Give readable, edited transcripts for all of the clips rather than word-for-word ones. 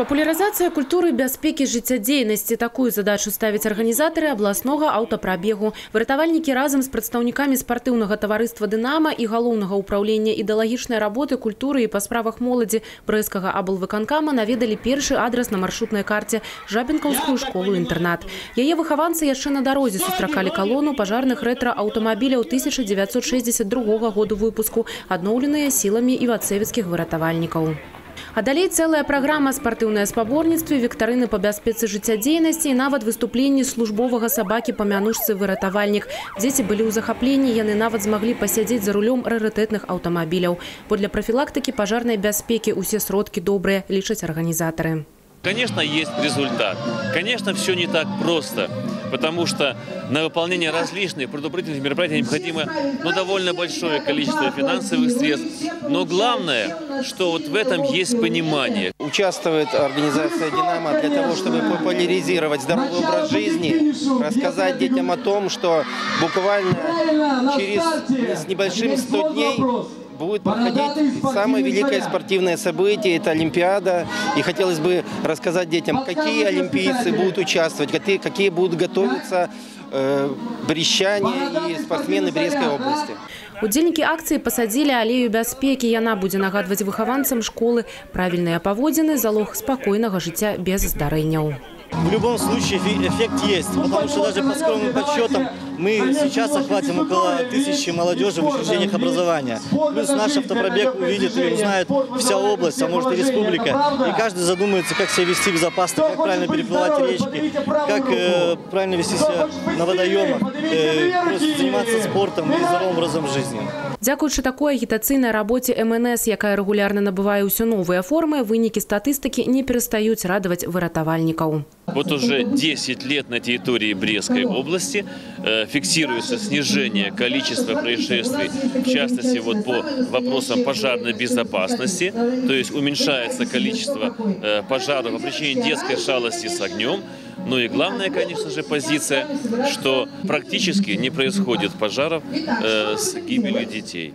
Популяризация культуры бяспекі жыццядзейнасці. Такую задачу ставяць арганізатары абласнога аўтапрабегу. Выратавальнікі разам з прадстаўнікамі спартыўнага таварыства «Дынама» і галоўнага ўпраўлення ідэалагічнай работы, культуры і па справах моладзі брэсцкага аблвыканкама наведалі першы адрас на маршрутнай карце – Жабінкаўскую школу-інтэрнат. Яе выхаванцы яшчэ на дарозе сустракалі калону пажарных рэтра-аўтамабіляў 1962 году выпуску, адноўленыя сіламі івацэвіцкіх выратавальнікаў. А далей цэлая праграма, спартыўнае спаборніцтвы, віктарыны па бяспецы жыццядзейнасці і нават выступленні службовага сабакі па мянушцы выратавальнік. Дзеці былі ў захапленні, яны нават змаглі пасядзець за рулём рарытэтных аўтамабіляў. Бо для прафілактыкі пажарнай бяспекі усе сродкі добрыя, лічаць арганізатары. Конечно, есть результат. Конечно, все не так просто, потому что на выполнение различных предупредительных мероприятий необходимо довольно большое количество финансовых средств. Но главное, что вот в этом есть понимание. Участвует организация «Динамо» для того, чтобы популяризировать здоровый образ жизни, рассказать детям о том, что буквально через небольшим 100 дней будет проходить самое великое спортивное событие – это Олимпиада. И хотелось бы рассказать детям, какие олимпийцы будут участвовать, какие будут готовиться брестчане и спортсмены Брестской области. Удзельнікі акцыі пасадзілі алею бяспекі. Яна будзе нагадваць выхаванцам школы правільныя паводзіны, залог спакойнага жыцця без здарэнняў. В любом случае эффект есть, потому что даже по скромным подсчетам мы сейчас охватим около 1000 молодежи в учреждениях образования. Плюс наш автопробег увидит и узнает вся область, а может и республика. И каждый задумается, как себя вести безопасно, как правильно переплывать речки, как правильно вести себя на водоемах, просто заниматься спортом и здоровым образом жизни. Дзякуючы такой агітацыйнай рабоце МНС, якая регулярно набывае ўсё новыя формы, вынікі статыстыкі не перестаюць радаваць выратавальнікаў. Вот уже 10 лет на территории Брестской области фиксируется снижение количества происшествий, в частности вот по вопросам пожарной безопасности, то есть уменьшается количество пожаров по причине детской шалости с огнем. Ну и главная, конечно же, позиция, что практически не происходит пожаров с гибелью детей.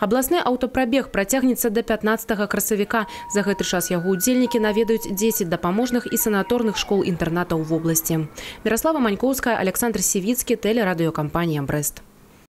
Абласны аўтапрабег працягнецца да 15 красавіка. За гэты час яго удзельнікі наведаюць 10 дапаможных і санаторных школ-інтэрнатаў в обласці. Міраслава Манькоўская, Александр Сівіцкі, тэлерадыёкампанія «Брэст».